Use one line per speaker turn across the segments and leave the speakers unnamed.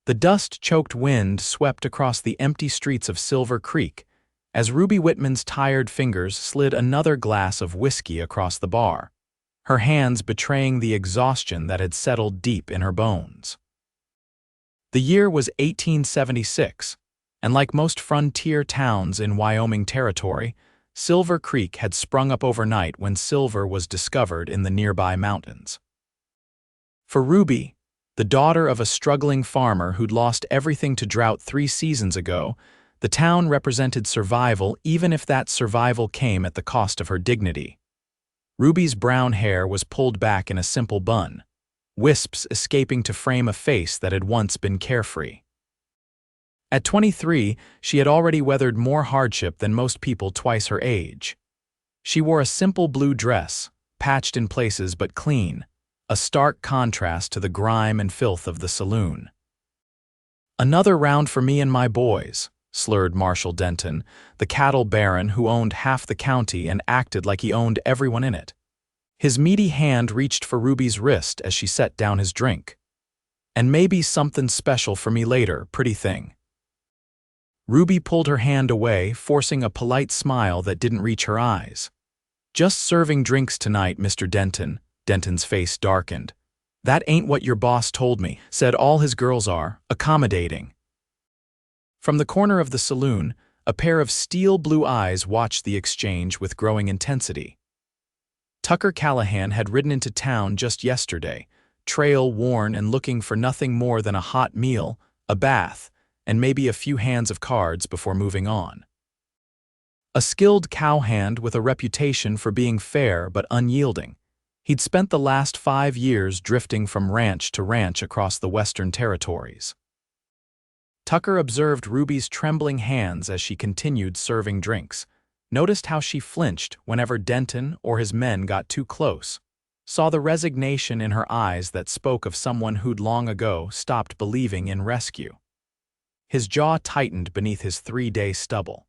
The dust-choked wind swept across the empty streets of Silver Creek as Ruby Whitman's tired fingers slid another glass of whiskey across the bar, her hands betraying the exhaustion that had settled deep in her bones. The year was 1876, and like most frontier towns in Wyoming Territory, Silver Creek had sprung up overnight when silver was discovered in the nearby mountains. For Ruby, the daughter of a struggling farmer who'd lost everything to drought 3 seasons ago, the town represented survival even if that survival came at the cost of her dignity. Ruby's brown hair was pulled back in a simple bun, wisps escaping to frame a face that had once been carefree. At 23, she had already weathered more hardship than most people twice her age. She wore a simple blue dress, patched in places but clean, a stark contrast to the grime and filth of the saloon. "Another round for me and my boys," slurred Marshall Denton, the cattle baron who owned half the county and acted like he owned everyone in it. His meaty hand reached for Ruby's wrist as she set down his drink. "And maybe something special for me later, pretty thing." Ruby pulled her hand away, forcing a polite smile that didn't reach her eyes. "Just serving drinks tonight, Mr. Denton." Denton's face darkened. "That ain't what your boss told me, said all his girls are, accommodating." From the corner of the saloon, a pair of steel blue eyes watched the exchange with growing intensity. Tucker Callahan had ridden into town just yesterday, trail-worn and looking for nothing more than a hot meal, a bath, and maybe a few hands of cards before moving on. A skilled cowhand with a reputation for being fair but unyielding, he'd spent the last 5 years drifting from ranch to ranch across the Western Territories. Tucker observed Ruby's trembling hands as she continued serving drinks, noticed how she flinched whenever Denton or his men got too close, saw the resignation in her eyes that spoke of someone who'd long ago stopped believing in rescue. His jaw tightened beneath his 3-day stubble.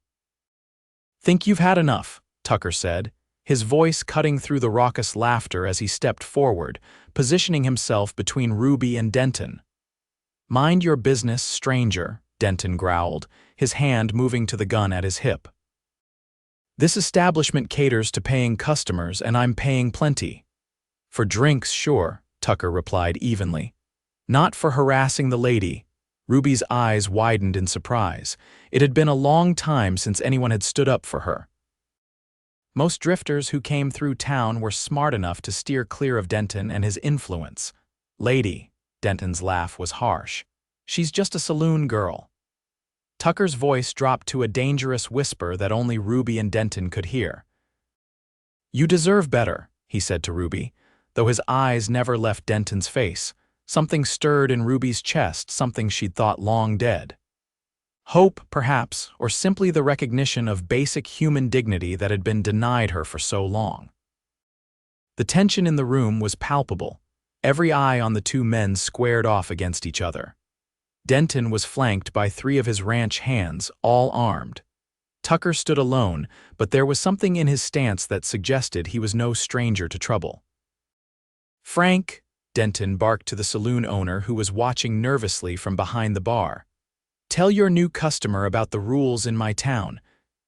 "Think you've had enough," Tucker said, his voice cutting through the raucous laughter as he stepped forward, positioning himself between Ruby and Denton. "Mind your business, stranger," Denton growled, his hand moving to the gun at his hip. "This establishment caters to paying customers, and I'm paying plenty." "For drinks, sure," Tucker replied evenly. "Not for harassing the lady." Ruby's eyes widened in surprise. It had been a long time since anyone had stood up for her. Most drifters who came through town were smart enough to steer clear of Denton and his influence. "Lady," Denton's laugh was harsh. "She's just a saloon girl." Tucker's voice dropped to a dangerous whisper that only Ruby and Denton could hear. "You deserve better," he said to Ruby, though his eyes never left Denton's face. Something stirred in Ruby's chest, something she'd thought long dead. Hope, perhaps, or simply the recognition of basic human dignity that had been denied her for so long. The tension in the room was palpable, every eye on the 2 men squared off against each other. Denton was flanked by 3 of his ranch hands, all armed. Tucker stood alone, but there was something in his stance that suggested he was no stranger to trouble. "Frank," Denton barked to the saloon owner who was watching nervously from behind the bar, "tell your new customer about the rules in my town."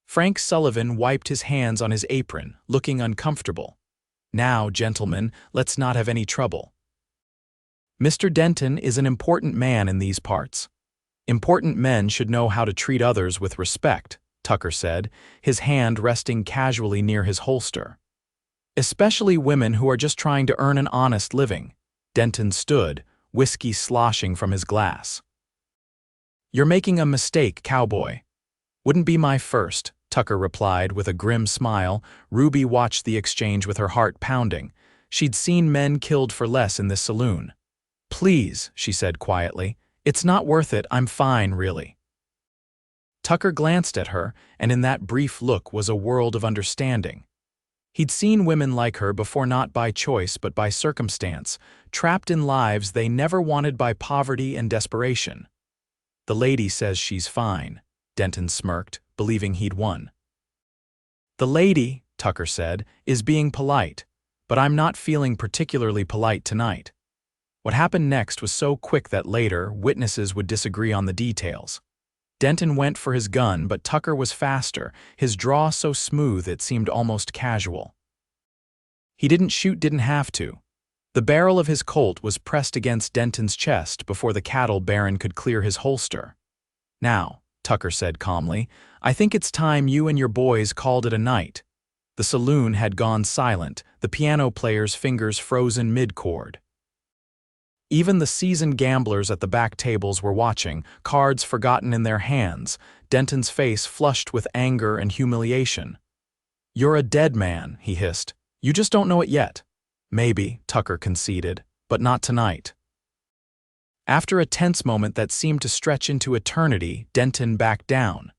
Frank Sullivan wiped his hands on his apron, looking uncomfortable. "Now, gentlemen, let's not have any trouble. Mr. Denton is an important man in these parts. Important men should know how to treat others with respect," Tucker said, his hand resting casually near his holster. "Especially women who are just trying to earn an honest living." Denton stood, whiskey sloshing from his glass. "You're making a mistake, Cowboy." "Wouldn't be my first," Tucker replied with a grim smile. Ruby watched the exchange with her heart pounding. She'd seen men killed for less in this saloon. "Please," she said quietly, "it's not worth it, I'm fine, really." Tucker glanced at her, and in that brief look was a world of understanding. He'd seen women like her before, not by choice but by circumstance, trapped in lives they never wanted by poverty and desperation. "The lady says she's fine," Denton smirked, believing he'd won. "The lady," Tucker said, "is being polite, but I'm not feeling particularly polite tonight." What happened next was so quick that later, witnesses would disagree on the details. Denton went for his gun, but Tucker was faster, his draw so smooth it seemed almost casual. He didn't shoot, didn't have to. The barrel of his Colt was pressed against Denton's chest before the cattle baron could clear his holster. "Now," Tucker said calmly, "I think it's time you and your boys called it a night." The saloon had gone silent, the piano player's fingers frozen mid-chord. Even the seasoned gamblers at the back tables were watching, cards forgotten in their hands, Denton's face flushed with anger and humiliation. "You're a dead man," he hissed. "You just don't know it yet." "Maybe," Tucker conceded, "but not tonight." After a tense moment that seemed to stretch into eternity, Denton backed down.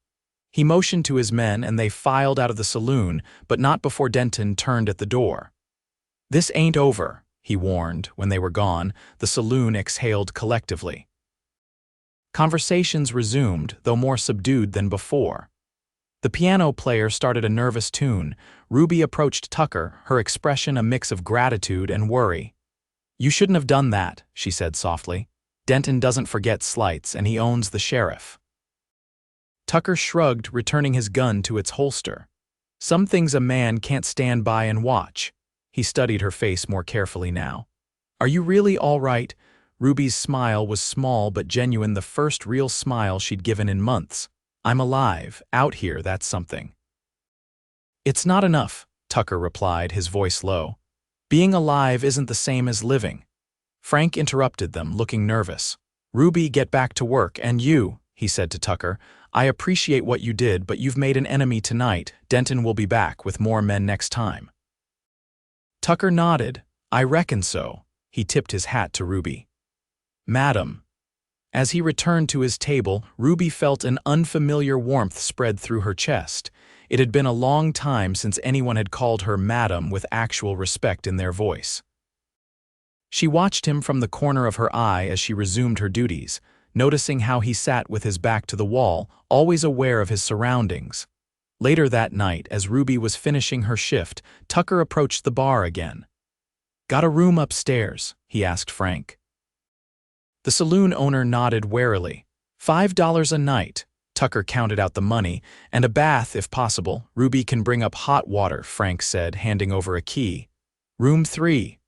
He motioned to his men and they filed out of the saloon, but not before Denton turned at the door. "This ain't over," he warned. When they were gone, the saloon exhaled collectively. Conversations resumed, though more subdued than before. The piano player started a nervous tune. Ruby approached Tucker, her expression a mix of gratitude and worry. "You shouldn't have done that," she said softly. "Denton doesn't forget slights, and he owns the sheriff." Tucker shrugged, returning his gun to its holster. "Some things a man can't stand by and watch." He studied her face more carefully now. "Are you really all right?" Ruby's smile was small but genuine, the first real smile she'd given in months. "I'm alive, out here, that's something." "It's not enough," Tucker replied, his voice low. "Being alive isn't the same as living." Frank interrupted them, looking nervous. "Ruby, get back to work, and you," he said to Tucker, "I appreciate what you did, but you've made an enemy tonight. Denton will be back with more men next time." Tucker nodded. "I reckon so." He tipped his hat to Ruby. "Madam." As he returned to his table, Ruby felt an unfamiliar warmth spread through her chest. It had been a long time since anyone had called her madam with actual respect in their voice. She watched him from the corner of her eye as she resumed her duties, noticing how he sat with his back to the wall, always aware of his surroundings. Later that night, as Ruby was finishing her shift, Tucker approached the bar again. "Got a room upstairs?" he asked Frank. The saloon owner nodded warily. $5 a night. Tucker counted out the money. "And a bath, if possible. Ruby can bring up hot water," Frank said, handing over a key. "Room 3.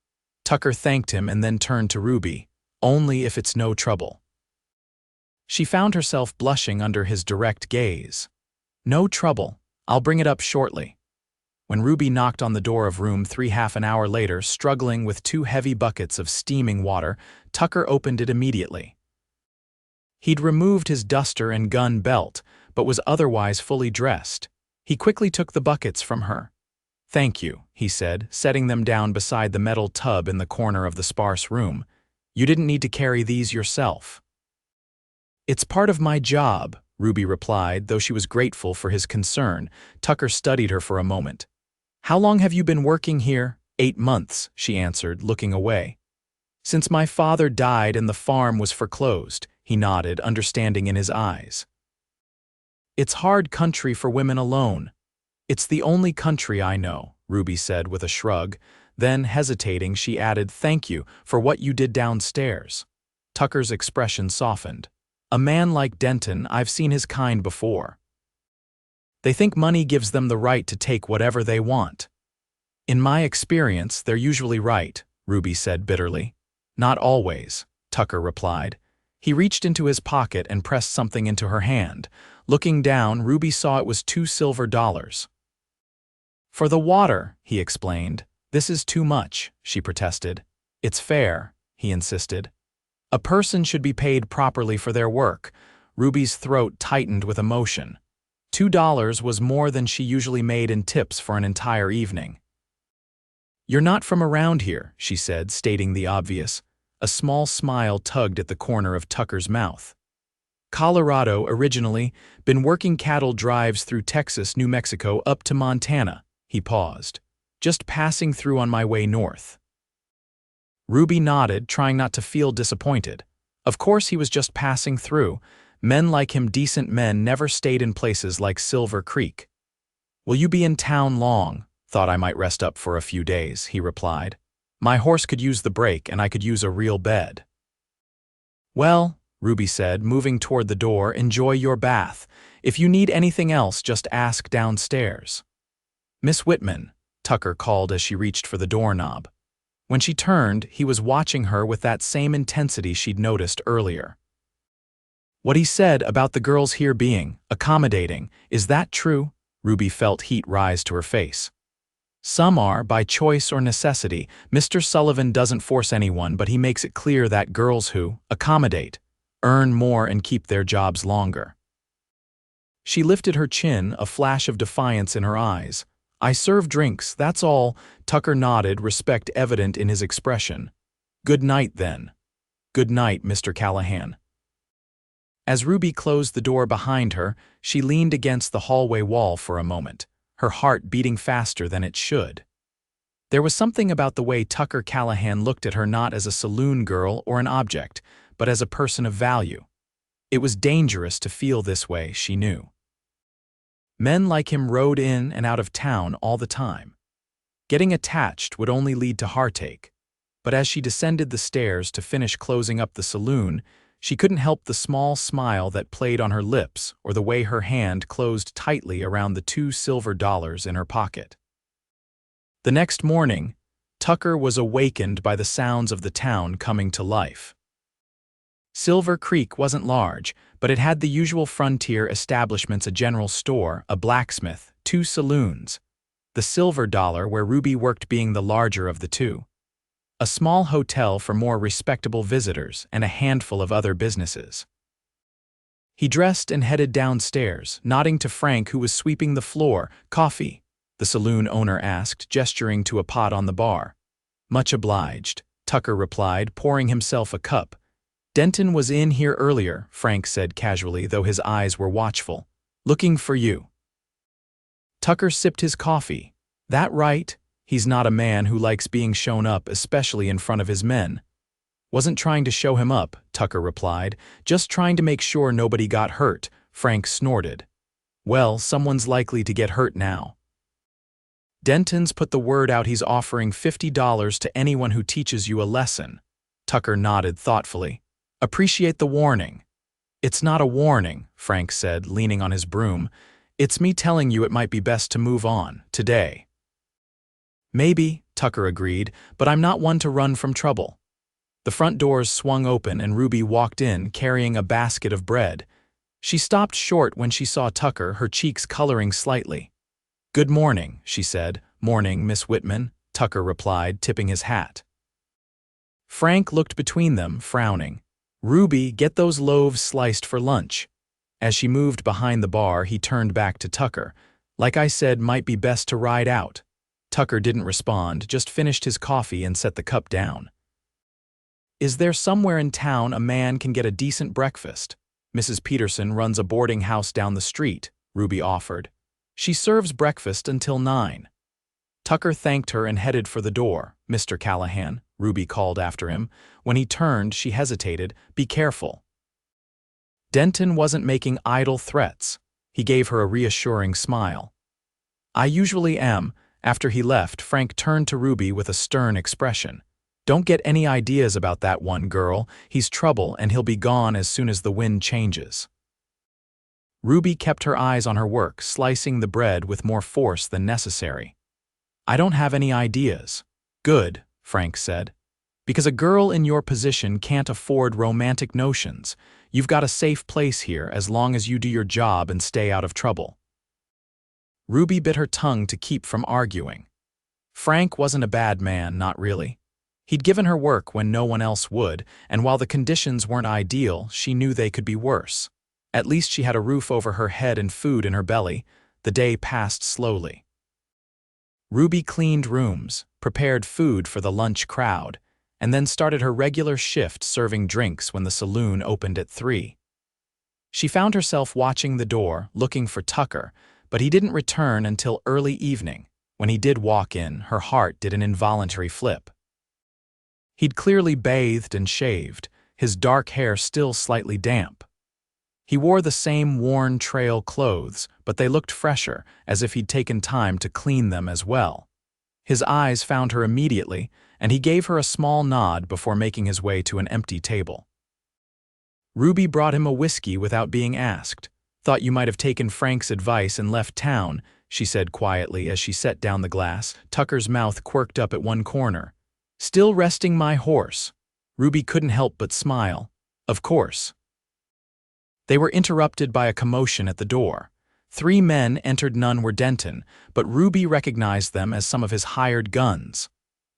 Tucker thanked him and then turned to Ruby. "Only if it's no trouble." She found herself blushing under his direct gaze. "No trouble. I'll bring it up shortly." When Ruby knocked on the door of room 3 half an hour later, struggling with 2 heavy buckets of steaming water, Tucker opened it immediately. He'd removed his duster and gun belt, but was otherwise fully dressed. He quickly took the buckets from her. "Thank you," he said, setting them down beside the metal tub in the corner of the sparse room. "You didn't need to carry these yourself." "It's part of my job," Ruby replied, though she was grateful for his concern. Tucker studied her for a moment. "How long have you been working here?" 8 months, she answered, looking away. "Since my father died and the farm was foreclosed," he nodded, understanding in his eyes. "It's hard country for women alone." "It's the only country I know," Ruby said with a shrug. Then, hesitating, she added, "Thank you for what you did downstairs." Tucker's expression softened. "A man like Denton, I've seen his kind before. They think money gives them the right to take whatever they want." "In my experience, they're usually right," Ruby said bitterly. "Not always," Tucker replied. He reached into his pocket and pressed something into her hand. Looking down, Ruby saw it was $2 silver. "For the water," he explained. "This is too much," she protested. "It's fair," he insisted. "A person should be paid properly for their work." Ruby's throat tightened with emotion. $2 was more than she usually made in tips for an entire evening. "You're not from around here," she said, stating the obvious. A small smile tugged at the corner of Tucker's mouth. "Colorado originally, been working cattle drives through Texas, New Mexico, up to Montana." He paused. "Just passing through on my way north." Ruby nodded, trying not to feel disappointed. Of course he was just passing through. Men like him, decent men, never stayed in places like Silver Creek. "Will you be in town long?" "Thought I might rest up for a few days," he replied. My horse could use the brake and I could use a real bed. Well, Ruby said, moving toward the door, enjoy your bath. If you need anything else, just ask downstairs. Miss Whitman, Tucker called as she reached for the doorknob. When she turned, he was watching her with that same intensity she'd noticed earlier. What he said about the girls here being accommodating, is that true? Ruby felt heat rise to her face. Some are, by choice or necessity. Mr. Sullivan doesn't force anyone, but he makes it clear that girls who accommodate earn more and keep their jobs longer. She lifted her chin, a flash of defiance in her eyes. I serve drinks, that's all. Tucker nodded, respect evident in his expression. Good night, then. Good night, Mr. Callahan. As Ruby closed the door behind her, she leaned against the hallway wall for a moment, her heart beating faster than it should. There was something about the way Tucker Callahan looked at her not as a saloon girl or an object, but as a person of value. It was dangerous to feel this way, she knew. Men like him rode in and out of town all the time. Getting attached would only lead to heartache, but as she descended the stairs to finish closing up the saloon, she couldn't help the small smile that played on her lips or the way her hand closed tightly around the $2 silver in her pocket. The next morning, Tucker was awakened by the sounds of the town coming to life. Silver Creek wasn't large, but it had the usual frontier establishments: a general store, a blacksmith, 2 saloons, the Silver Dollar where Ruby worked being the larger of the two, a small hotel for more respectable visitors, and a handful of other businesses. He dressed and headed downstairs, nodding to Frank, who was sweeping the floor. Coffee? The saloon owner asked, gesturing to a pot on the bar. Much obliged, Tucker replied, pouring himself a cup. Denton was in here earlier, Frank said casually, though his eyes were watchful. Looking for you. Tucker sipped his coffee. That right? He's not a man who likes being shown up, especially in front of his men. Wasn't trying to show him up, Tucker replied. Just trying to make sure nobody got hurt, Frank snorted. Well, someone's likely to get hurt now. Denton's put the word out he's offering $50 to anyone who teaches you a lesson. Tucker nodded thoughtfully. Appreciate the warning. It's not a warning, Frank said, leaning on his broom. It's me telling you it might be best to move on, today. Maybe, Tucker agreed, but I'm not one to run from trouble. The front doors swung open and Ruby walked in, carrying a basket of bread. She stopped short when she saw Tucker, her cheeks coloring slightly. Good morning, she said. Morning, Miss Whitman, Tucker replied, tipping his hat. Frank looked between them, frowning. Ruby, get those loaves sliced for lunch. As she moved behind the bar, he turned back to Tucker. Like I said, might be best to ride out. Tucker didn't respond, just finished his coffee and set the cup down. Is there somewhere in town a man can get a decent breakfast? Mrs. Peterson runs a boarding house down the street, Ruby offered. She serves breakfast until 9. Tucker thanked her and headed for the door. Mr. Callahan, Ruby called after him. When he turned, she hesitated. Be careful. Denton wasn't making idle threats. He gave her a reassuring smile. I usually am. After he left, Frank turned to Ruby with a stern expression. Don't get any ideas about that one, girl. He's trouble and he'll be gone as soon as the wind changes. Ruby kept her eyes on her work, slicing the bread with more force than necessary. I don't have any ideas. Good, Frank said. Because a girl in your position can't afford romantic notions. You've got a safe place here as long as you do your job and stay out of trouble. Ruby bit her tongue to keep from arguing. Frank wasn't a bad man, not really. He'd given her work when no one else would, and while the conditions weren't ideal, she knew they could be worse. At least she had a roof over her head and food in her belly. The day passed slowly. Ruby cleaned rooms, prepared food for the lunch crowd, and then started her regular shift serving drinks when the saloon opened at 3. She found herself watching the door, looking for Tucker, but he didn't return until early evening. When he did walk in, her heart did an involuntary flip. He'd clearly bathed and shaved, his dark hair still slightly damp. He wore the same worn trail clothes, but they looked fresher, as if he'd taken time to clean them as well. His eyes found her immediately, and he gave her a small nod before making his way to an empty table. Ruby brought him a whiskey without being asked. "Thought you might have taken Frank's advice and left town," she said quietly as she set down the glass. Tucker's mouth quirked up at one corner. "Still resting my horse." Ruby couldn't help but smile. "Of course." They were interrupted by a commotion at the door. 3 men entered. None were Denton, but Ruby recognized them as some of his hired guns.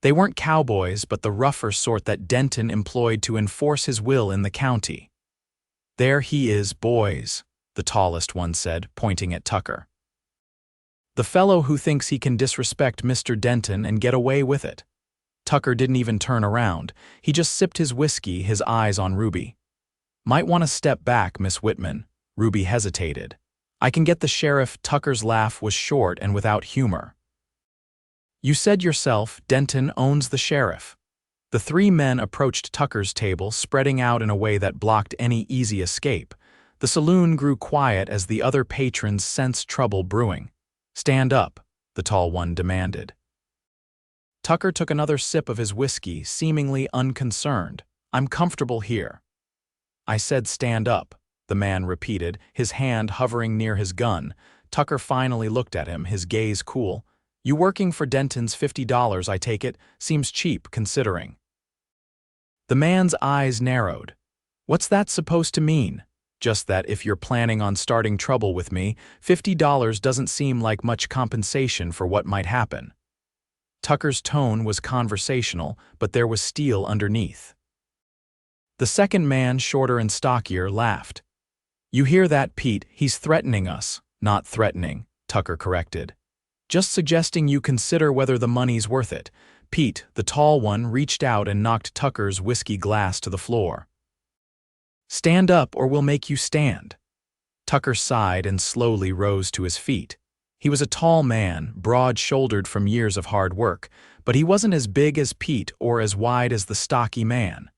They weren't cowboys, but the rougher sort that Denton employed to enforce his will in the county. "There he is, boys," the tallest one said, pointing at Tucker. "The fellow who thinks he can disrespect Mr. Denton and get away with it." Tucker didn't even turn around. He just sipped his whiskey, his eyes on Ruby. "Might want to step back, Miss Whitman." Ruby hesitated. "I can get the sheriff." Tucker's laugh was short and without humor. "You said yourself, Denton owns the sheriff." The 3 men approached Tucker's table, spreading out in a way that blocked any easy escape. The saloon grew quiet as the other patrons sensed trouble brewing. "Stand up," the tall one demanded. Tucker took another sip of his whiskey, seemingly unconcerned. "I'm comfortable here." "I said stand up," the man repeated, his hand hovering near his gun. Tucker finally looked at him, his gaze cool. "You working for Denton's $50, I take it? Seems cheap, considering." The man's eyes narrowed. "What's that supposed to mean?" "Just that if you're planning on starting trouble with me, $50 doesn't seem like much compensation for what might happen." Tucker's tone was conversational, but there was steel underneath. The second man, shorter and stockier, laughed. "You hear that, Pete? He's threatening us." "Not threatening," Tucker corrected. "Just suggesting you consider whether the money's worth it." Pete, the tall one, reached out and knocked Tucker's whiskey glass to the floor. "Stand up or we'll make you stand." Tucker sighed and slowly rose to his feet. He was a tall man, broad-shouldered from years of hard work, but he wasn't as big as Pete or as wide as the stocky man.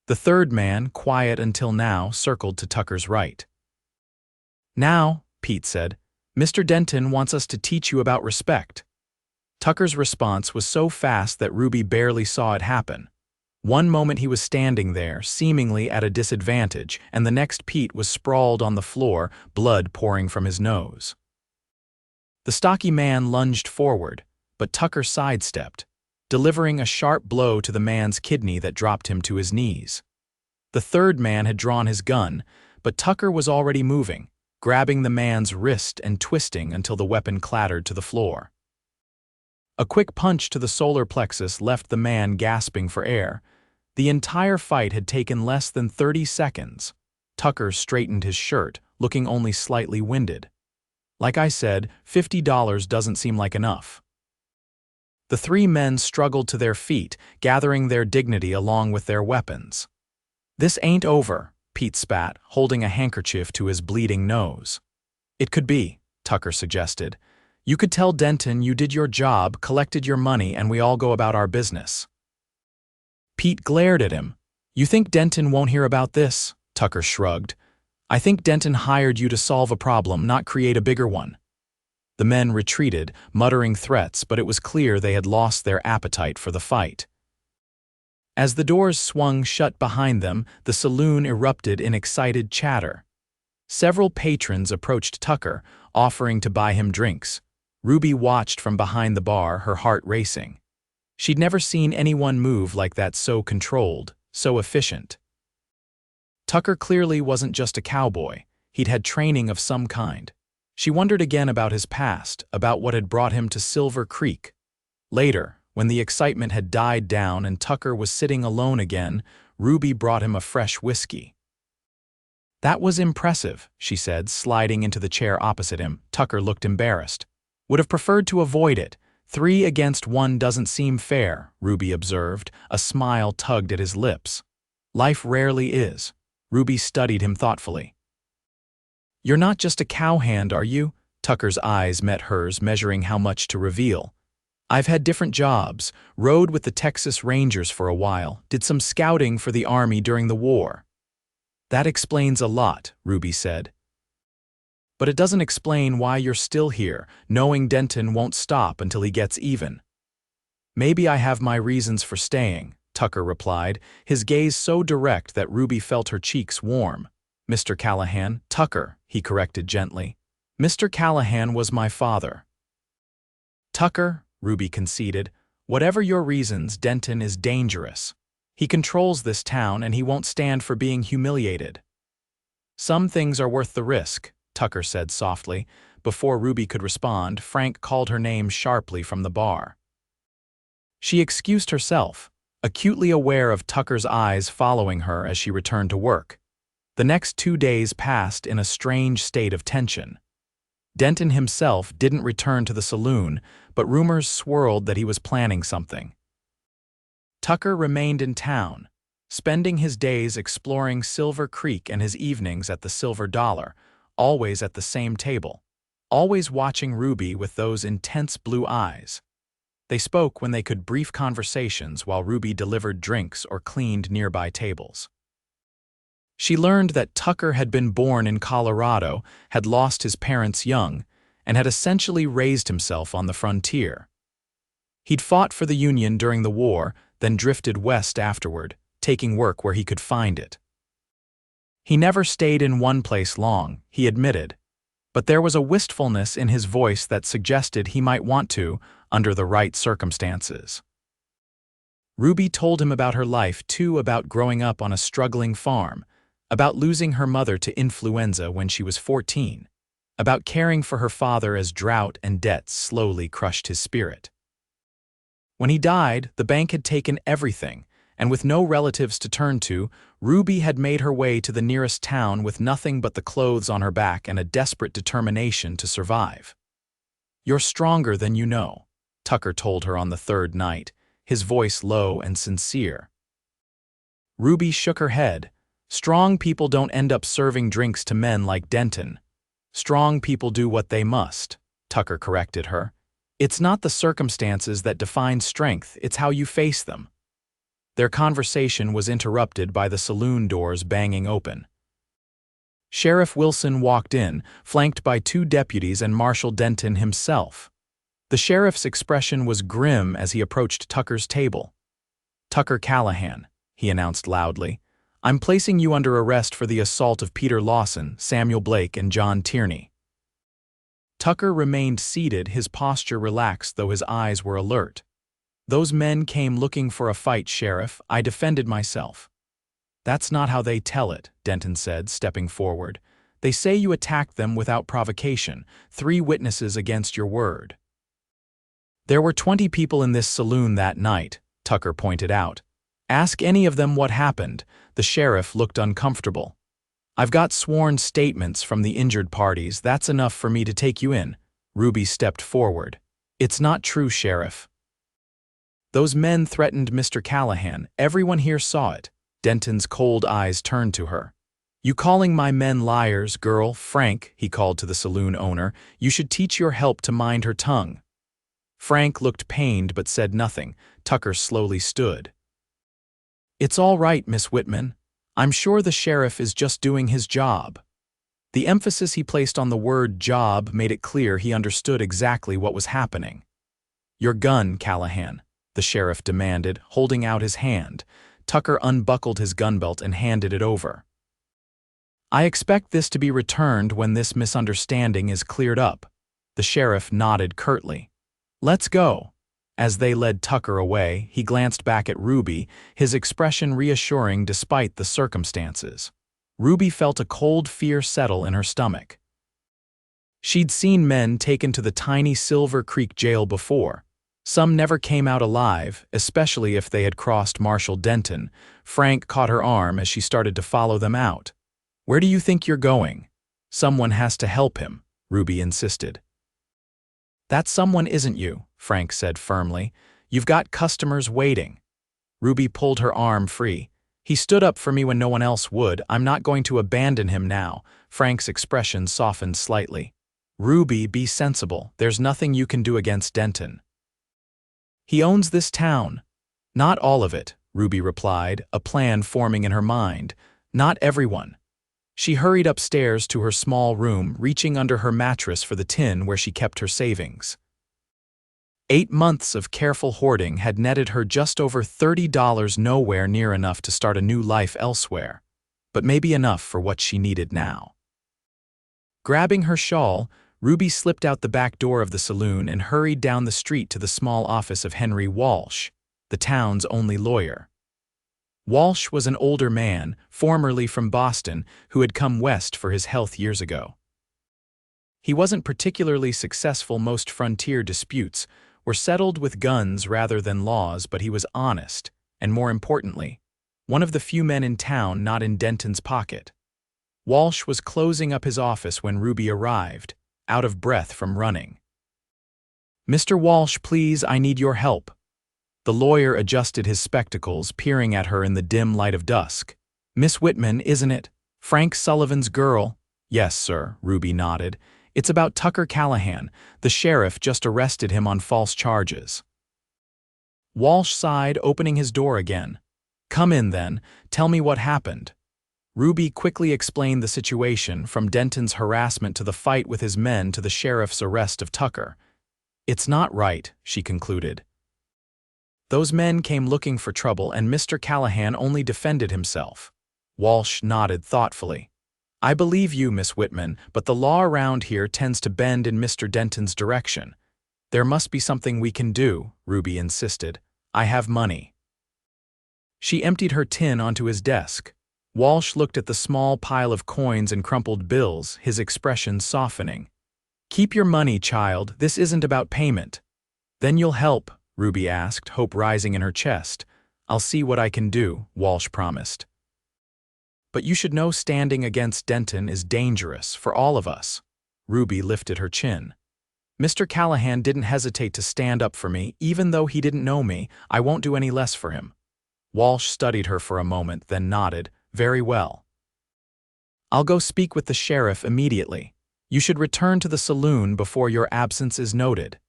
The third man, quiet until now, circled to Tucker's right. "Now," Pete said, "Mr. Denton wants us to teach you about respect." Tucker's response was so fast that Ruby barely saw it happen. One moment he was standing there, seemingly at a disadvantage, and the next Pete was sprawled on the floor, blood pouring from his nose. The stocky man lunged forward, but Tucker sidestepped, delivering a sharp blow to the man's kidney that dropped him to his knees. The third man had drawn his gun, but Tucker was already moving, grabbing the man's wrist and twisting until the weapon clattered to the floor. A quick punch to the solar plexus left the man gasping for air. The entire fight had taken less than 30 seconds. Tucker straightened his shirt, looking only slightly winded. "Like I said, $50 doesn't seem like enough." The 3 men struggled to their feet, gathering their dignity along with their weapons. "This ain't over," Pete spat, holding a handkerchief to his bleeding nose. "It could be," Tucker suggested. "You could tell Denton you did your job, collected your money, and we all go about our business." Pete glared at him. "You think Denton won't hear about this?" Tucker shrugged. "I think Denton hired you to solve a problem, not create a bigger one." The men retreated, muttering threats, but it was clear they had lost their appetite for the fight. As the doors swung shut behind them, the saloon erupted in excited chatter. Several patrons approached Tucker, offering to buy him drinks. Ruby watched from behind the bar, her heart racing. She'd never seen anyone move like that, so controlled, so efficient. Tucker clearly wasn't just a cowboy. He'd had training of some kind. She wondered again about his past, about what had brought him to Silver Creek. Later, when the excitement had died down and Tucker was sitting alone again, Ruby brought him a fresh whiskey. "That was impressive," she said, sliding into the chair opposite him. Tucker looked embarrassed. "Would have preferred to avoid it. 3 against 1 doesn't seem fair," Ruby observed. A smile tugged at his lips. "Life rarely is." Ruby studied him thoughtfully. "You're not just a cowhand, are you?" Tucker's eyes met hers, measuring how much to reveal. "I've had different jobs. Rode with the Texas Rangers for a while, did some scouting for the Army during the war." "That explains a lot," Ruby said. "But it doesn't explain why you're still here, knowing Denton won't stop until he gets even." Maybe I have my reasons for staying, Tucker replied, his gaze so direct that Ruby felt her cheeks warm. Mr. Callahan, Tucker, he corrected gently. Mr. Callahan was my father. Tucker, Ruby conceded, whatever your reasons, Denton is dangerous. He controls this town and he won't stand for being humiliated. Some things are worth the risk, Tucker said softly. Before Ruby could respond, Frank called her name sharply from the bar. She excused herself, acutely aware of Tucker's eyes following her as she returned to work. The next 2 days passed in a strange state of tension. Denton himself didn't return to the saloon, but rumors swirled that he was planning something. Tucker remained in town, spending his days exploring Silver Creek and his evenings at the Silver Dollar, always at the same table, always watching Ruby with those intense blue eyes. They spoke when they could, brief conversations while Ruby delivered drinks or cleaned nearby tables. She learned that Tucker had been born in Colorado, had lost his parents young, and had essentially raised himself on the frontier. He'd fought for the Union during the war, then drifted west afterward, taking work where he could find it. He never stayed in one place long, he admitted, but there was a wistfulness in his voice that suggested he might want to, under the right circumstances. Ruby told him about her life too, about growing up on a struggling farm, about losing her mother to influenza when she was 14, about caring for her father as drought and debts slowly crushed his spirit. When he died, the bank had taken everything, and with no relatives to turn to, Ruby had made her way to the nearest town with nothing but the clothes on her back and a desperate determination to survive. "You're stronger than you know," Tucker told her on the third night, his voice low and sincere. Ruby shook her head. "Strong people don't end up serving drinks to men like Denton. Strong people do what they must," Tucker corrected her. "It's not the circumstances that define strength, it's how you face them." Their conversation was interrupted by the saloon doors banging open. Sheriff Wilson walked in, flanked by 2 deputies and Marshall Denton himself. The sheriff's expression was grim as he approached Tucker's table. "Tucker Callahan," he announced loudly, "I'm placing you under arrest for the assault of Peter Lawson, Samuel Blake, and John Tierney." Tucker remained seated, his posture relaxed though his eyes were alert. "Those men came looking for a fight, Sheriff. I defended myself." "That's not how they tell it," Denton said, stepping forward. "They say you attacked them without provocation, 3 witnesses against your word." "There were 20 people in this saloon that night," Tucker pointed out. "Ask any of them what happened." The sheriff looked uncomfortable. "I've got sworn statements from the injured parties. That's enough for me to take you in." Ruby stepped forward. "It's not true, Sheriff. Those men threatened Mr. Callahan. Everyone here saw it." Denton's cold eyes turned to her. "You calling my men liars, girl?" "Frank," he called to the saloon owner, "you should teach your help to mind her tongue." Frank looked pained but said nothing. Tucker slowly stood. "It's all right, Miss Whitman. I'm sure the sheriff is just doing his job." The emphasis he placed on the word job made it clear he understood exactly what was happening. "Your gun, Callahan," the sheriff demanded, holding out his hand. Tucker unbuckled his gun belt and handed it over. "I expect this to be returned when this misunderstanding is cleared up." The sheriff nodded curtly. "Let's go." As they led Tucker away, he glanced back at Ruby, his expression reassuring despite the circumstances. Ruby felt a cold fear settle in her stomach. She'd seen men taken to the tiny Silver Creek jail before. Some never came out alive, especially if they had crossed Marshall Denton. Frank caught her arm as she started to follow them out. "Where do you think you're going?" "Someone has to help him," Ruby insisted. "That someone isn't you," Frank said firmly. "You've got customers waiting." Ruby pulled her arm free. "He stood up for me when no one else would. I'm not going to abandon him now." Frank's expression softened slightly. "Ruby, be sensible. There's nothing you can do against Denton. He owns this town." "Not all of it," Ruby replied, a plan forming in her mind. "Not everyone." She hurried upstairs to her small room, reaching under her mattress for the tin where she kept her savings. 8 months of careful hoarding had netted her just over $30, nowhere near enough to start a new life elsewhere, but maybe enough for what she needed now. Grabbing her shawl, Ruby slipped out the back door of the saloon and hurried down the street to the small office of Henry Walsh, the town's only lawyer. Walsh was an older man, formerly from Boston, who had come west for his health years ago. He wasn't particularly successful. Most frontier disputes were settled with guns rather than laws, but he was honest, and more importantly, one of the few men in town not in Denton's pocket. Walsh was closing up his office when Ruby arrived, out of breath from running. "Mr. Walsh, please, I need your help." The lawyer adjusted his spectacles, peering at her in the dim light of dusk. "Miss Whitman, isn't it? Frank Sullivan's girl?" "Yes, sir," Ruby nodded. "It's about Tucker Callahan. The sheriff just arrested him on false charges." Walsh sighed, opening his door again. "Come in, then. Tell me what happened." Ruby quickly explained the situation, from Denton's harassment to the fight with his men to the sheriff's arrest of Tucker. "It's not right," she concluded. "Those men came looking for trouble, and Mr. Callahan only defended himself." Walsh nodded thoughtfully. "I believe you, Miss Whitman, but the law around here tends to bend in Mr. Denton's direction. There must be something we can do," Ruby insisted. "I have money." She emptied her tin onto his desk. Walsh looked at the small pile of coins and crumpled bills, his expression softening. "Keep your money, child. This isn't about payment." "Then you'll help?" Ruby asked, hope rising in her chest. "I'll see what I can do," Walsh promised. "But you should know standing against Denton is dangerous for all of us." Ruby lifted her chin. "Mr. Callahan didn't hesitate to stand up for me, even though he didn't know me. I won't do any less for him." Walsh studied her for a moment, then nodded. "Very well. I'll go speak with the sheriff immediately. You should return to the saloon before your absence is noted."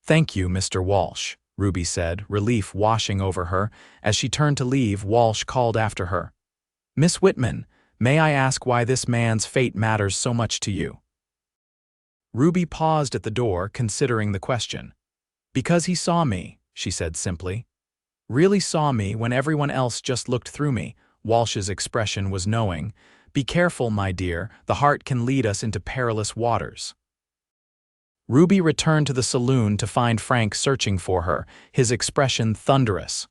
"Thank you, Mr. Walsh," Ruby said, relief washing over her. As she turned to leave, Walsh called after her. "Miss Whitman, may I ask why this man's fate matters so much to you?" Ruby paused at the door, considering the question. "Because he saw me," she said simply. "Really saw me when everyone else just looked through me." Walsh's expression was knowing. "Be careful, my dear. The heart can lead us into perilous waters." Ruby returned to the saloon to find Frank searching for her, his expression thunderous.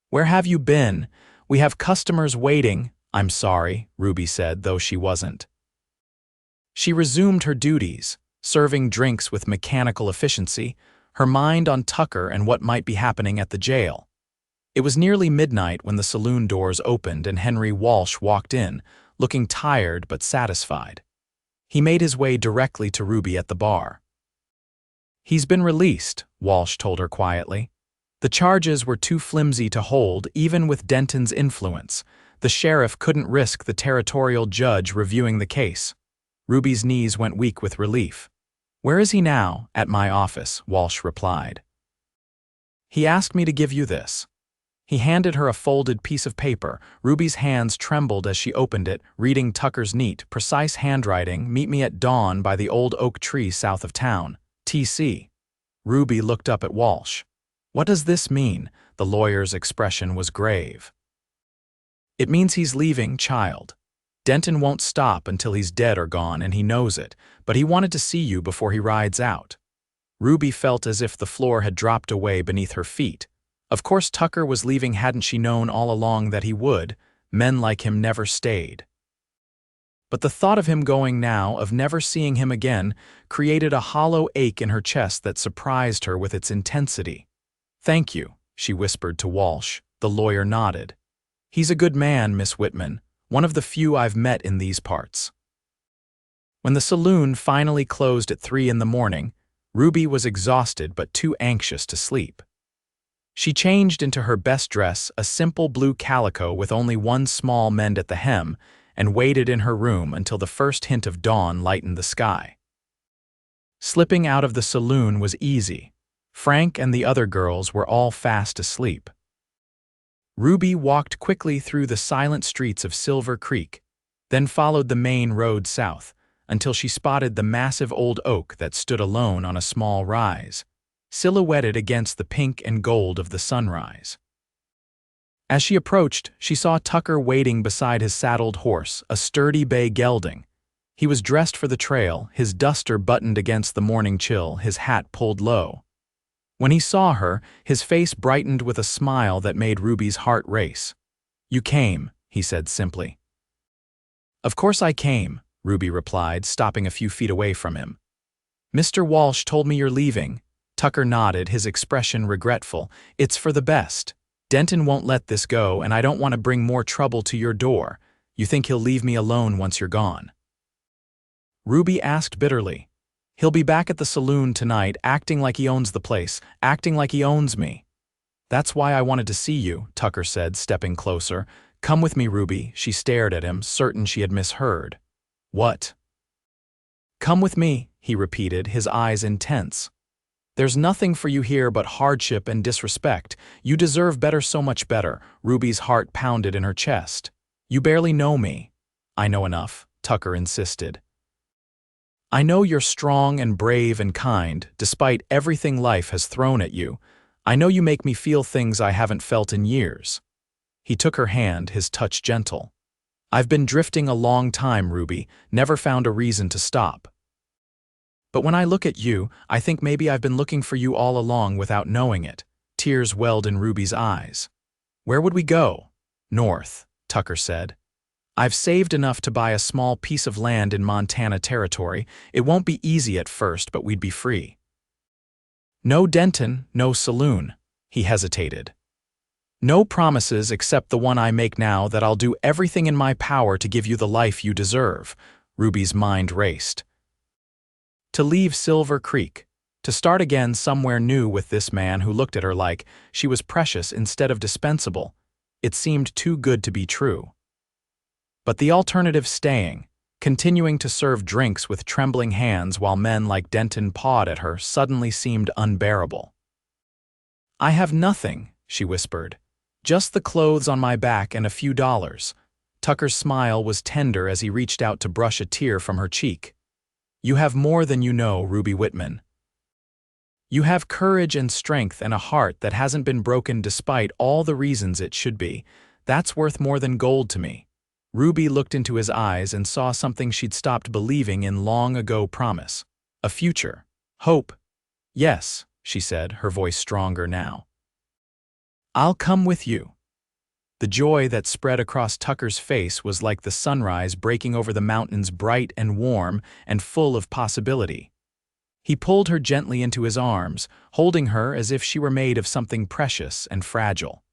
"Where have you been? We have customers waiting." "I'm sorry," Ruby said, though she wasn't. She resumed her duties, serving drinks with mechanical efficiency, her mind on Tucker and what might be happening at the jail. It was nearly midnight when the saloon doors opened and Henry Walsh walked in, looking tired but satisfied. He made his way directly to Ruby at the bar. "He's been released," Walsh told her quietly. "The charges were too flimsy to hold, even with Denton's influence. The sheriff couldn't risk the territorial judge reviewing the case." Ruby's knees went weak with relief. "Where is he now?" "At my office," Walsh replied. "He asked me to give you this." He handed her a folded piece of paper. Ruby's hands trembled as she opened it, reading Tucker's neat, precise handwriting. "Meet me at dawn by the old oak tree south of town. T.C." Ruby looked up at Walsh. "What does this mean?" The lawyer's expression was grave. "It means he's leaving, child. Denton won't stop until he's dead or gone, and he knows it, but he wanted to see you before he rides out." Ruby felt as if the floor had dropped away beneath her feet. Of course Tucker was leaving. Hadn't she known all along that he would? Men like him never stayed. But the thought of him going now, of never seeing him again, created a hollow ache in her chest that surprised her with its intensity. "Thank you," she whispered to Walsh. The lawyer nodded. "He's a good man, Miss Whitman, one of the few I've met in these parts." When the saloon finally closed at 3 in the morning, Ruby was exhausted but too anxious to sleep. She changed into her best dress, a simple blue calico with only one small mend at the hem, and waited in her room until the first hint of dawn lightened the sky. Slipping out of the saloon was easy. Frank and the other girls were all fast asleep. Ruby walked quickly through the silent streets of Silver Creek, then followed the main road south, until she spotted the massive old oak that stood alone on a small rise. silhouetted against the pink and gold of the sunrise. As she approached, she saw Tucker waiting beside his saddled horse, a sturdy bay gelding. He was dressed for the trail, his duster buttoned against the morning chill, his hat pulled low. When he saw her, his face brightened with a smile that made Ruby's heart race. "You came," he said simply. "Of course I came," Ruby replied, stopping a few feet away from him. "Mr. Walsh told me you're leaving." Tucker nodded, his expression regretful. "It's for the best. Denton won't let this go, and I don't want to bring more trouble to your door. You think he'll leave me alone once you're gone?" Ruby asked bitterly. "He'll be back at the saloon tonight, acting like he owns the place, acting like he owns me." "That's why I wanted to see you," Tucker said, stepping closer. "Come with me, Ruby." She stared at him, certain she had misheard. "What?" "Come with me," he repeated, his eyes intense. "There's nothing for you here but hardship and disrespect. You deserve better, so much better." Ruby's heart pounded in her chest. "You barely know me." "I know enough," Tucker insisted. "I know you're strong and brave and kind, despite everything life has thrown at you. I know you make me feel things I haven't felt in years." He took her hand, his touch gentle. "I've been drifting a long time, Ruby, never found a reason to stop. But when I look at you, I think maybe I've been looking for you all along without knowing it." Tears welled in Ruby's eyes. "Where would we go?" "North," Tucker said. "I've saved enough to buy a small piece of land in Montana Territory. It won't be easy at first, but we'd be free." "No Denton, no saloon." He hesitated. "No promises except the one I make now, that I'll do everything in my power to give you the life you deserve." Ruby's mind raced. To leave Silver Creek, to start again somewhere new with this man who looked at her like she was precious instead of dispensable. It seemed too good to be true. But the alternative, staying, continuing to serve drinks with trembling hands while men like Denton pawed at her, suddenly seemed unbearable. "I have nothing," she whispered. "Just the clothes on my back and a few dollars." Tucker's smile was tender as he reached out to brush a tear from her cheek. "You have more than you know, Ruby Whitman. You have courage and strength and a heart that hasn't been broken despite all the reasons it should be. That's worth more than gold to me." Ruby looked into his eyes and saw something she'd stopped believing in long ago: promise. A future. Hope. "Yes," she said, her voice stronger now. "I'll come with you." The joy that spread across Tucker's face was like the sunrise breaking over the mountains, bright and warm and full of possibility. He pulled her gently into his arms, holding her as if she were made of something precious and fragile.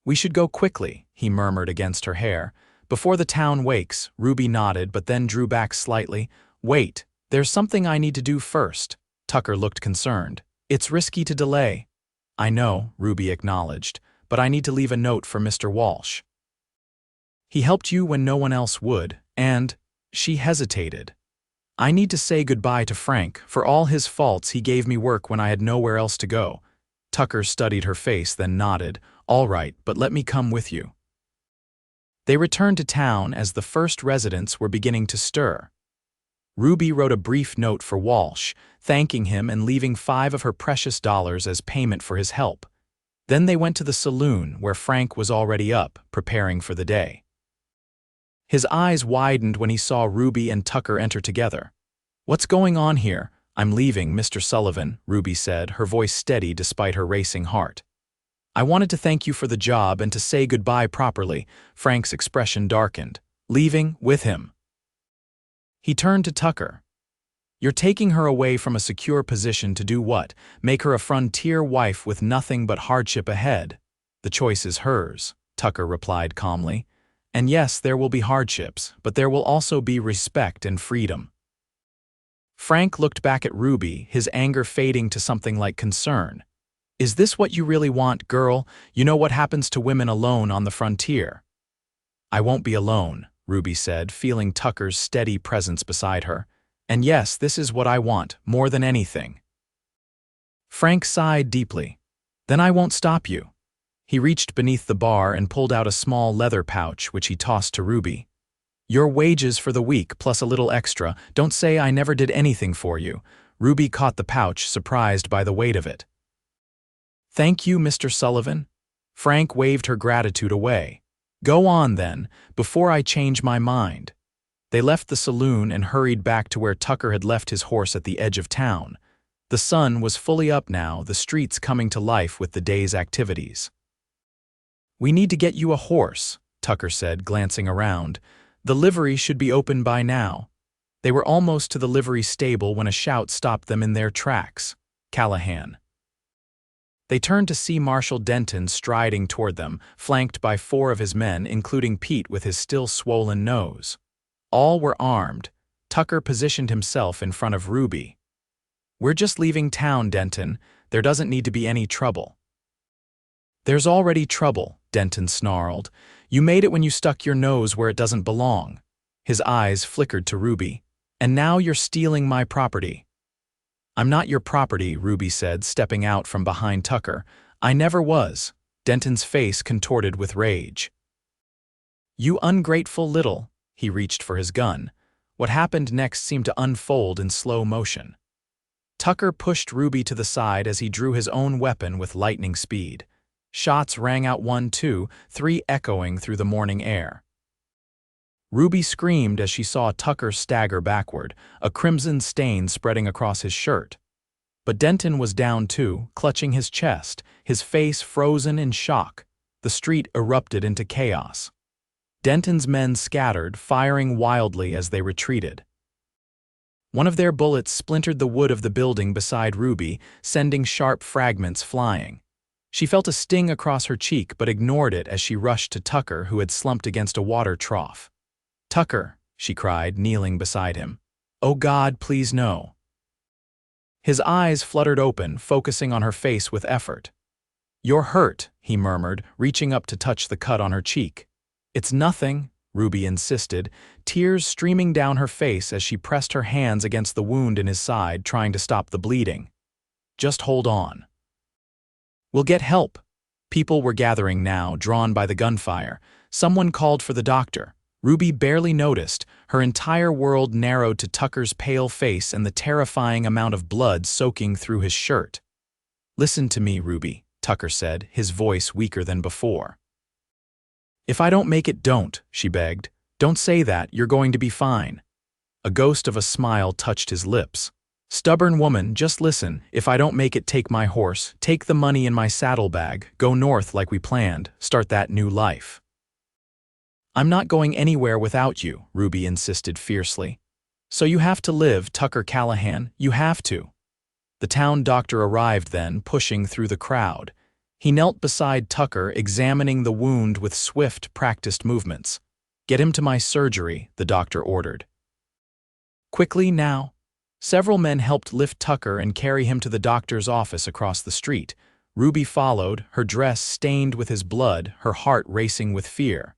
"We should go quickly," he murmured against her hair. "Before the town wakes." Ruby nodded, but then drew back slightly. "Wait, there's something I need to do first." Tucker looked concerned. "It's risky to delay." "I know," Ruby acknowledged, "but I need to leave a note for Mr. Walsh. He helped you when no one else would, and—" She hesitated. "I need to say goodbye to Frank. For all his faults, he gave me work when I had nowhere else to go." Tucker studied her face, then nodded. "All right, but let me come with you." They returned to town as the first residents were beginning to stir. Ruby wrote a brief note for Walsh, thanking him and leaving 5 of her precious dollars as payment for his help. Then they went to the saloon, where Frank was already up, preparing for the day. His eyes widened when he saw Ruby and Tucker enter together. "What's going on here?" "I'm leaving, Mr. Sullivan," Ruby said, her voice steady despite her racing heart. "I wanted to thank you for the job and to say goodbye properly." Frank's expression darkened. "Leaving with him." He turned to Tucker. "You're taking her away from a secure position to do what? Make her a frontier wife with nothing but hardship ahead?" "The choice is hers," Tucker replied calmly. "And yes, there will be hardships, but there will also be respect and freedom." Frank looked back at Ruby, his anger fading to something like concern. "Is this what you really want, girl? You know what happens to women alone on the frontier." "I won't be alone," Ruby said, feeling Tucker's steady presence beside her. "And yes, this is what I want, more than anything." Frank sighed deeply. "Then I won't stop you." He reached beneath the bar and pulled out a small leather pouch, which he tossed to Ruby. "Your wages for the week, plus a little extra. Don't say I never did anything for you." Ruby caught the pouch, surprised by the weight of it. "Thank you, Mr. Sullivan." Frank waved her gratitude away. "Go on, then, before I change my mind." They left the saloon and hurried back to where Tucker had left his horse at the edge of town. The sun was fully up now, the streets coming to life with the day's activities. "We need to get you a horse," Tucker said, glancing around. "The livery should be open by now." They were almost to the livery stable when a shout stopped them in their tracks. "Callahan." They turned to see Marshall Denton striding toward them, flanked by 4 of his men, including Pete with his still swollen nose. All were armed. Tucker positioned himself in front of Ruby. "We're just leaving town, Denton. There doesn't need to be any trouble." "There's already trouble," Denton snarled. "You made it when you stuck your nose where it doesn't belong." His eyes flickered to Ruby. "And now you're stealing my property." "I'm not your property," Ruby said, stepping out from behind Tucker. "I never was." Denton's face contorted with rage. "You ungrateful little—" He reached for his gun. What happened next seemed to unfold in slow motion. Tucker pushed Ruby to the side as he drew his own weapon with lightning speed. Shots rang out 1, 2, 3, echoing through the morning air. Ruby screamed as she saw Tucker stagger backward, a crimson stain spreading across his shirt. But Denton was down too, clutching his chest, his face frozen in shock. The street erupted into chaos. Denton's men scattered, firing wildly as they retreated. One of their bullets splintered the wood of the building beside Ruby, sending sharp fragments flying. She felt a sting across her cheek but ignored it as she rushed to Tucker, who had slumped against a water trough. "Tucker," she cried, kneeling beside him. "Oh God, please no." His eyes fluttered open, focusing on her face with effort. "You're hurt," he murmured, reaching up to touch the cut on her cheek. "It's nothing," Ruby insisted, tears streaming down her face as she pressed her hands against the wound in his side, trying to stop the bleeding. "Just hold on." "We'll get help." People were gathering now, drawn by the gunfire. Someone called for the doctor. Ruby barely noticed. Her entire world narrowed to Tucker's pale face and the terrifying amount of blood soaking through his shirt. "Listen to me, Ruby," Tucker said, his voice weaker than before. "If I don't make it, don't," she begged. "Don't say that, you're going to be fine." A ghost of a smile touched his lips. "Stubborn woman, just listen. If I don't make it, take my horse, take the money in my saddlebag, go north like we planned, start that new life." "I'm not going anywhere without you," Ruby insisted fiercely. "So you have to live, Tucker Callahan, you have to." The town doctor arrived then, pushing through the crowd. He knelt beside Tucker, examining the wound with swift, practiced movements. "Get him to my surgery," the doctor ordered. "Quickly, now." Several men helped lift Tucker and carry him to the doctor's office across the street. Ruby followed, her dress stained with his blood, her heart racing with fear.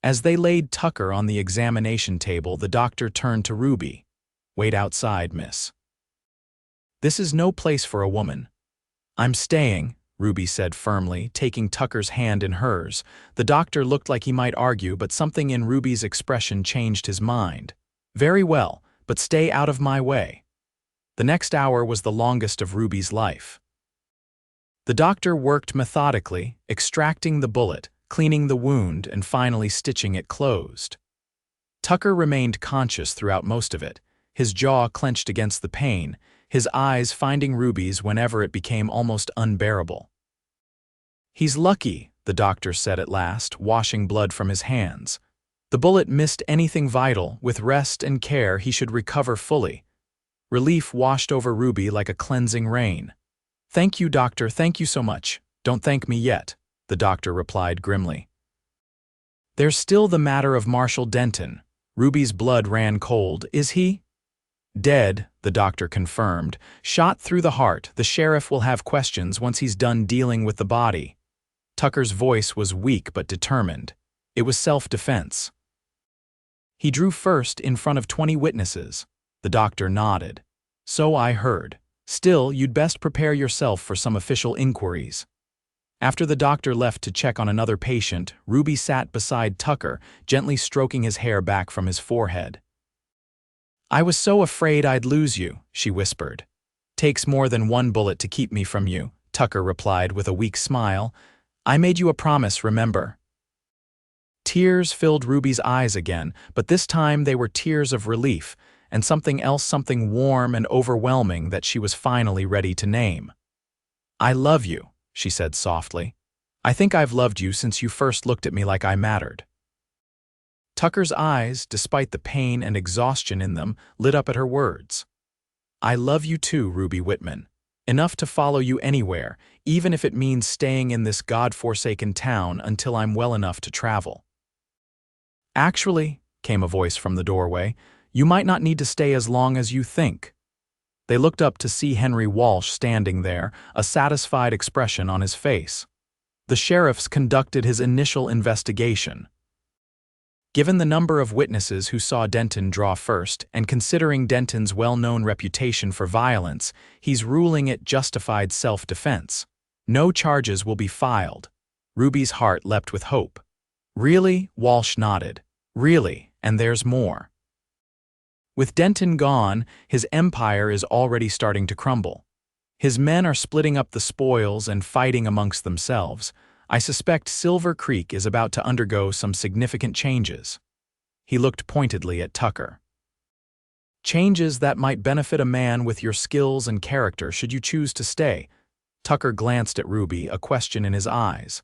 As they laid Tucker on the examination table, the doctor turned to Ruby. "Wait outside, miss. This is no place for a woman." "I'm staying," Ruby said firmly, taking Tucker's hand in hers. The doctor looked like he might argue, but something in Ruby's expression changed his mind. "Very well, but stay out of my way." The next hour was the longest of Ruby's life. The doctor worked methodically, extracting the bullet, cleaning the wound, and finally stitching it closed. Tucker remained conscious throughout most of it, his jaw clenched against the pain, his eyes finding Ruby's whenever it became almost unbearable. "He's lucky," the doctor said at last, washing blood from his hands. "The bullet missed anything vital. With rest and care, he should recover fully." Relief washed over Ruby like a cleansing rain. "Thank you, doctor, thank you so much." "Don't thank me yet," the doctor replied grimly. "There's still the matter of Marshall Denton." Ruby's blood ran cold. "Is he?" "Dead," the doctor confirmed. "Shot through the heart. The sheriff will have questions once he's done dealing with the body." Tucker's voice was weak but determined. It was self-defense. "He drew first in front of 20 witnesses." The doctor nodded. "So I heard. Still, you'd best prepare yourself for some official inquiries." After the doctor left to check on another patient, Ruby sat beside Tucker, gently stroking his hair back from his forehead. "I was so afraid I'd lose you," she whispered. "Takes more than one bullet to keep me from you," Tucker replied with a weak smile. "I made you a promise, remember?" Tears filled Ruby's eyes again, but this time they were tears of relief, and something else, something warm and overwhelming that she was finally ready to name. "I love you," she said softly. "I think I've loved you since you first looked at me like I mattered." Tucker's eyes, despite the pain and exhaustion in them, lit up at her words. "I love you too, Ruby Whitman. Enough to follow you anywhere, even if it means staying in this God-forsaken town until I'm well enough to travel." "Actually," came a voice from the doorway, "you might not need to stay as long as you think." They looked up to see Henry Walsh standing there, a satisfied expression on his face. The sheriffs conducted his initial investigation. Given the number of witnesses who saw Denton draw first, and considering Denton's well-known reputation for violence, he's ruling it justified self-defense. No charges will be filed. Ruby's heart leapt with hope. "Really?" Walsh nodded. "Really, and there's more. With Denton gone, his empire is already starting to crumble. His men are splitting up the spoils and fighting amongst themselves. I suspect Silver Creek is about to undergo some significant changes." He looked pointedly at Tucker. "Changes that might benefit a man with your skills and character should you choose to stay." Tucker glanced at Ruby, a question in his eyes.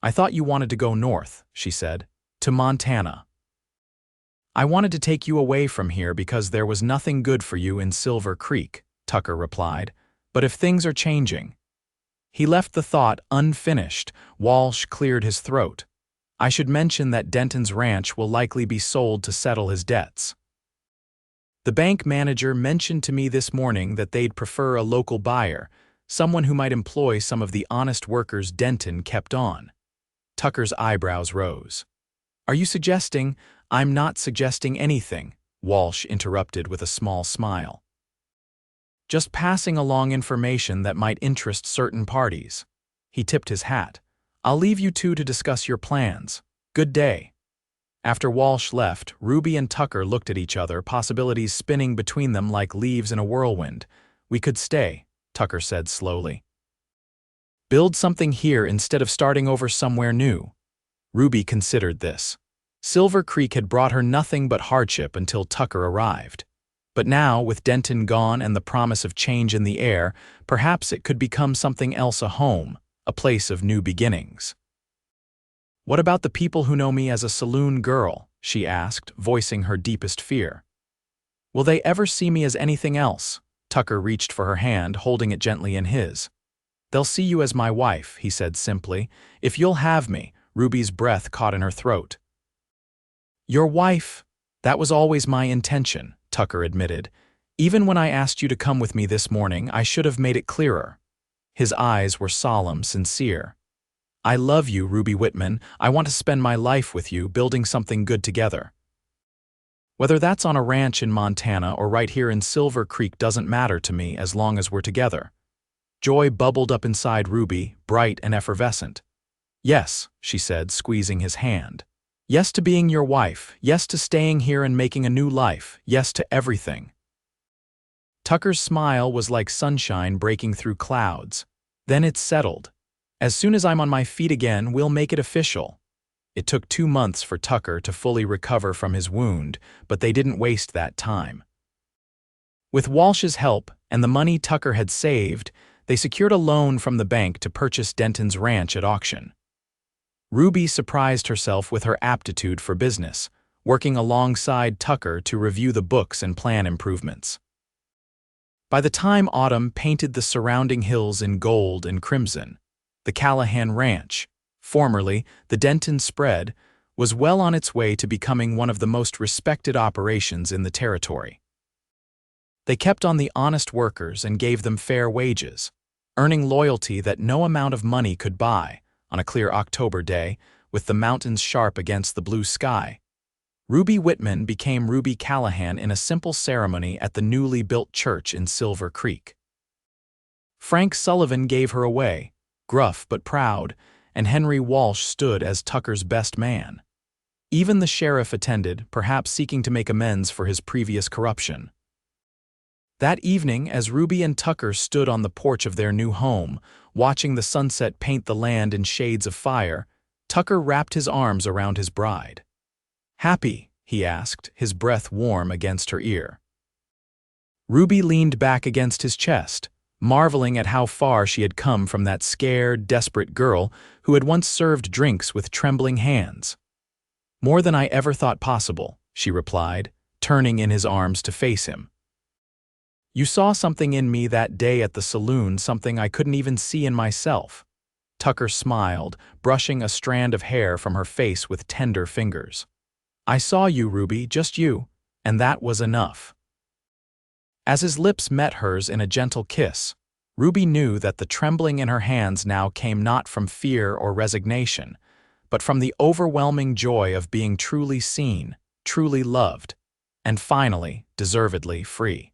"I thought you wanted to go north," she said. "To Montana." "I wanted to take you away from here because there was nothing good for you in Silver Creek," Tucker replied. "But if things are changing—" He left the thought unfinished. Walsh cleared his throat. "I should mention that Denton's ranch will likely be sold to settle his debts. The bank manager mentioned to me this morning that they'd prefer a local buyer, someone who might employ some of the honest workers Denton kept on." Tucker's eyebrows rose. "Are you suggesting—" "I'm not suggesting anything," Walsh interrupted with a small smile. "Just passing along information that might interest certain parties." He tipped his hat. "I'll leave you two to discuss your plans. Good day." After Walsh left, Ruby and Tucker looked at each other, possibilities spinning between them like leaves in a whirlwind. "We could stay," Tucker said slowly. "Build something here instead of starting over somewhere new." Ruby considered this. Silver Creek had brought her nothing but hardship until Tucker arrived. But now, with Denton gone and the promise of change in the air, perhaps it could become something else, a home, a place of new beginnings. "What about the people who know me as a saloon girl?" she asked, voicing her deepest fear. "Will they ever see me as anything else?" Tucker reached for her hand, holding it gently in his. "They'll see you as my wife," he said simply. "If you'll have me." Ruby's breath caught in her throat. "Your wife? That was always my intention," Tucker admitted. "Even when I asked you to come with me this morning, I should have made it clearer." His eyes were solemn, sincere. "I love you, Ruby Whitman. I want to spend my life with you, building something good together. Whether that's on a ranch in Montana or right here in Silver Creek doesn't matter to me as long as we're together." Joy bubbled up inside Ruby, bright and effervescent. "Yes," she said, squeezing his hand. "Yes to being your wife. Yes to staying here and making a new life. Yes to everything." Tucker's smile was like sunshine breaking through clouds. "Then it's settled. As soon as I'm on my feet again, we'll make it official." It took 2 months for Tucker to fully recover from his wound, but they didn't waste that time. With Walsh's help and the money Tucker had saved, they secured a loan from the bank to purchase Denton's ranch at auction. Ruby surprised herself with her aptitude for business, working alongside Tucker to review the books and plan improvements. By the time autumn painted the surrounding hills in gold and crimson, the Callahan Ranch, formerly the Denton Spread, was well on its way to becoming one of the most respected operations in the territory. They kept on the honest workers and gave them fair wages, earning loyalty that no amount of money could buy. On a clear October day, with the mountains sharp against the blue sky, Ruby Whitman became Ruby Callahan in a simple ceremony at the newly built church in Silver Creek. Frank Sullivan gave her away, gruff but proud, and Henry Walsh stood as Tucker's best man. Even the sheriff attended, perhaps seeking to make amends for his previous corruption. That evening, as Ruby and Tucker stood on the porch of their new home, watching the sunset paint the land in shades of fire, Tucker wrapped his arms around his bride. "Happy?" he asked, his breath warm against her ear. Ruby leaned back against his chest, marveling at how far she had come from that scared, desperate girl who had once served drinks with trembling hands. "More than I ever thought possible," she replied, turning in his arms to face him. "You saw something in me that day at the saloon, something I couldn't even see in myself." Tucker smiled, brushing a strand of hair from her face with tender fingers. "I saw you, Ruby, just you, and that was enough." As his lips met hers in a gentle kiss, Ruby knew that the trembling in her hands now came not from fear or resignation, but from the overwhelming joy of being truly seen, truly loved, and finally, deservedly free.